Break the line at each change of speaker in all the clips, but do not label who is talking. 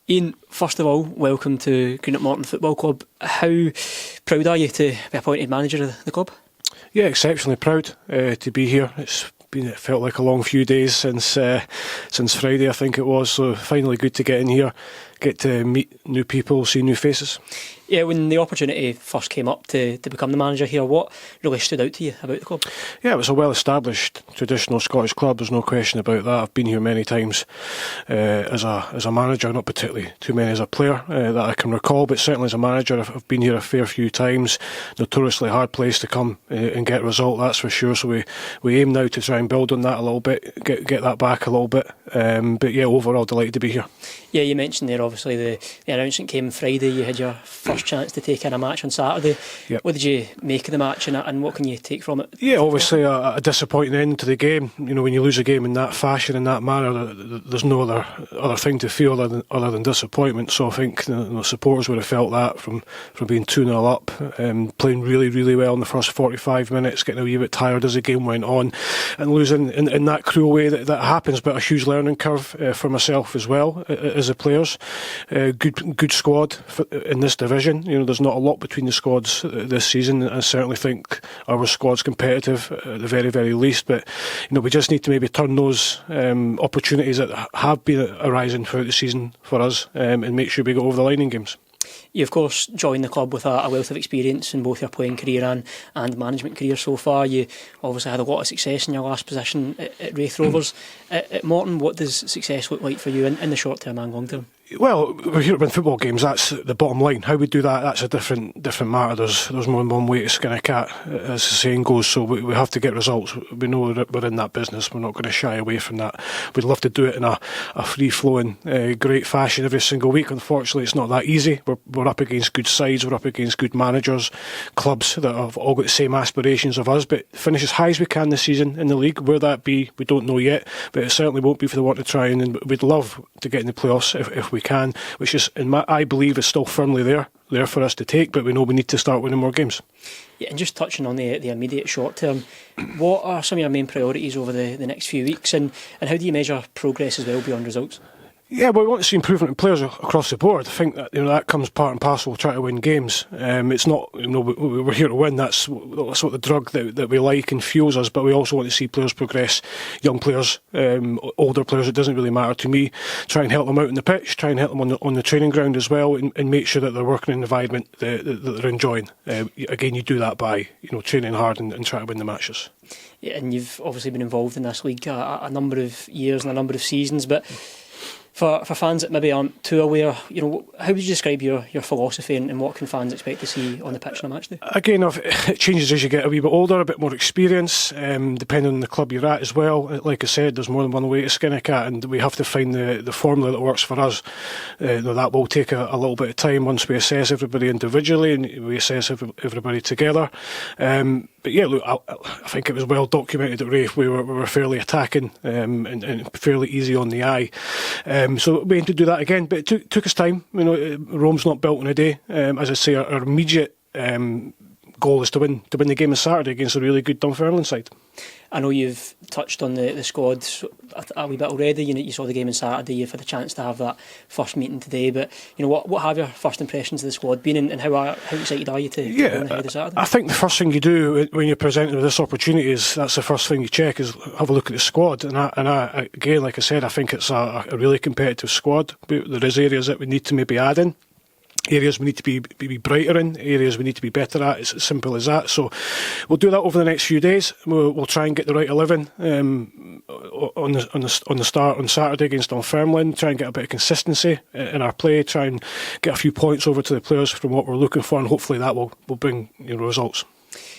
Ian, first of all, welcome to Greenock Morton Football Club. How proud are you to be appointed manager of the club?
Yeah, exceptionally proud to be here. It felt like a long few days since Friday, I think it was. So finally good to get in here, get to meet new people, see new faces.
Yeah, when the opportunity first came up to become the manager here, what really stood out to you about the club?
Yeah, it was a well-established traditional Scottish club. There's no question about that. I've been here many times as a manager, not particularly too many as a player that I can recall, but certainly as a manager, I've been here a fair few times. Notoriously hard place to come and get a result, that's for sure. So we aim now to try and build on that a little bit, get that back a little bit. But yeah, overall delighted to be here.
Yeah, you mentioned there obviously the announcement came Friday. You had your first chance to take in a match on Saturday.
Yep.
What did you make of the match and what can you take from it?
Yeah, obviously a disappointing end to the game. You know, when you lose a game in that fashion, in that manner, there's no other thing to feel other than disappointment. So I think the supporters would have felt that from being 2-0 up, playing really, really well in the first 45 minutes, getting a wee bit tired as the game went on, and losing in that cruel way that happens. But a huge learning curve for myself as well as the players. Good squad in this division. You know, there's not a lot between the squads this season. I certainly think our squad's competitive at the very, very least. But you know, we just need to maybe turn those opportunities that have been arising throughout the season for us and make sure we go over the line in games.
You of course joined the club with a wealth of experience in both your playing career and management career so far. You obviously had a lot of success in your last position at Raith Rovers. At Morton, what does success look like for you in the short term and long term?
Well, we're here to win football games. That's the bottom line. How we do that, that's a different matter. There's more than one way to skin a cat, as the saying goes. So we have to get results. We know that we're in that business. We're not going to shy away from that. We'd love to do it in a free-flowing, great fashion every single week. Unfortunately, it's not that easy. We're up against good sides. We're up against good managers, clubs that have all got the same aspirations of us. But finish as high as we can this season in the league. Where that be, we don't know yet. But it certainly won't be for the want of trying. And we'd love to get in the playoffs if we can, which is, I believe, is still firmly there for us to take, but we know we need to start winning more games.
Yeah, and just touching on the immediate short term, what are some of your main priorities over the next few weeks, and how do you measure progress as well beyond results?
Yeah, well, we want to see improvement in players across the board. I think that that comes part and parcel of trying to win games. It's not, we're here to win. That's what the drug that we like and fuels us. But we also want to see players progress, young players, older players. It doesn't really matter to me. Try and help them out on the pitch. Try and help them on the training ground as well, and make sure that they're working in an environment that they're enjoying. Again, you do that by training hard and trying to win the matches.
Yeah, and you've obviously been involved in this league a number of years and a number of seasons, but For fans that maybe aren't too aware, how would you describe your philosophy and what can fans expect to see on the pitch on a match day? Again,
it changes as you get a wee bit older, a bit more experience, depending on the club you're at as well. Like I said, there's more than one way to skin a cat, and we have to find the formula that works for us. That will take a little bit of time once we assess everybody individually and we assess everybody together. But yeah, look, I think it was well documented at Raith. We were fairly attacking and fairly easy on the eye. So we aim to do that again, but it took us time. Rome's not built in a day. As I say, our immediate goal is to win the game on Saturday against a really good Dunfermline side.
I know you've touched on the squad a wee bit already. You saw the game on Saturday. You've had a chance to have that first meeting today. But what have your first impressions of the squad been, and how excited are you to go ahead of Saturday?
I think the first thing you do when you're presented with this opportunity that's the first thing you check, is have a look at the squad. And I again, like I said, I think it's a really competitive squad. But there is areas that we need to maybe add in. Areas we need to be brighter in, areas we need to be better at. It's as simple as that. So we'll do that over the next few days. We'll try and get the right 11 on the start on Saturday against Dunfermline. Try and get a bit of consistency in our play. Try and get a few points over to the players from what we're looking for, and hopefully that will bring results.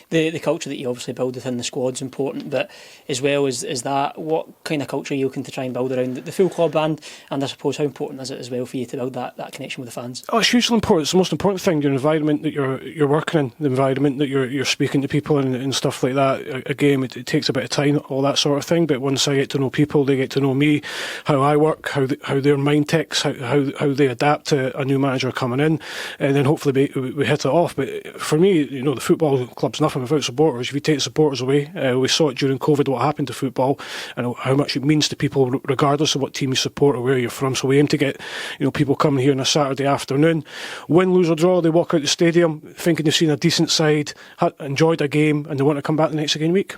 The culture that you obviously build within the squad's important, but as well as that, what kind of culture are you looking to try and build around the full club, and I suppose how important is it as well for you to build that connection with the fans?
Oh, it's hugely important. It's the most important thing. Your environment that you're working in, the environment that you're speaking to people and stuff like that. Again, it takes a bit of time, all that sort of thing. But once I get to know people, they get to know me, how I work, how their mind ticks, how they adapt to a new manager coming in, and then hopefully we hit it off. But for me, the football club's nothing. nothing without supporters. If you take supporters away, we saw it during COVID what happened to football and how much it means to people regardless of what team you support or where you're from. So we aim to get people coming here on a Saturday afternoon, win, lose or draw, they walk out the stadium thinking they've seen a decent side, enjoyed a game, and they want to come back the next again week.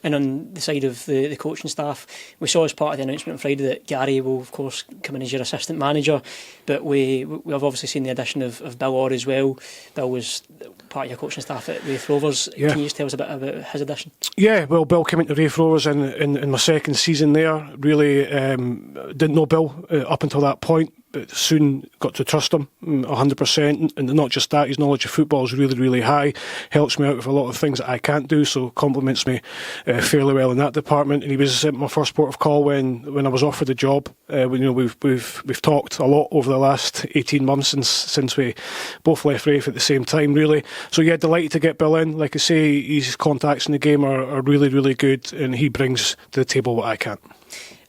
And on the side of the coaching staff, we saw as part of the announcement on Friday that Gary will, of course, come in as your assistant manager. But we have obviously seen the addition of Bill Orr as well. Bill was part of your coaching staff at Raith Rovers. Yeah. Can you just tell us a bit about his addition? Yeah, well, Bill came into Raith Rovers in my second season there. Really didn't know Bill up until that point, but soon got to trust him 100%. And not just that, his knowledge of football is really, really high. Helps me out with a lot of things that I can't do, so compliments me fairly well in that department. And he was my first port of call when I was offered the job. We've talked a lot over the last 18 months since we both left Raith at the same time, really. So yeah, delighted to get Bill in. Like I say, his contacts in the game are really, really good, and he brings to the table what I can't.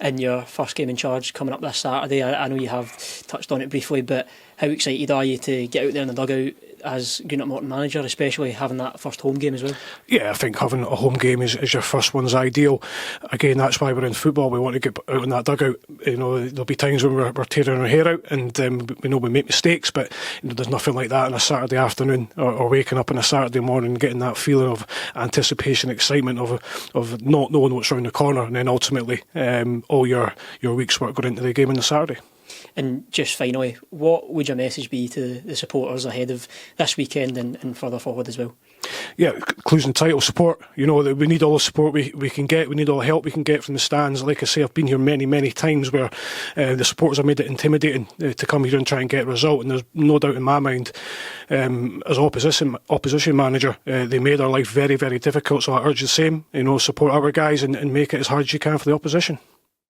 In your first game in charge coming up this Saturday, I know you have touched on it briefly, but how excited are you to get out there in the dugout as Greenock Morton manager, especially having that first home game as well? Yeah, I think having a home game is your first one's ideal. Again, that's why we're in football. We want to get out in that dugout. There'll be times when we're tearing our hair out, and we make mistakes, but there's nothing like that on a Saturday afternoon or waking up on a Saturday morning, getting that feeling of anticipation, excitement of not knowing what's around the corner, and then ultimately all your week's work going into the game on the Saturday. And just finally, what would your message be to the supporters ahead of this weekend and further forward as well? Yeah, clues and title support. We need all the support we can get. We need all the help we can get from the stands. Like I say, I've been here many, many times where the supporters have made it intimidating to come here and try and get a result. And there's no doubt in my mind, as opposition manager, they made our life very, very difficult. So I urge the same. Support our guys and make it as hard as you can for the opposition.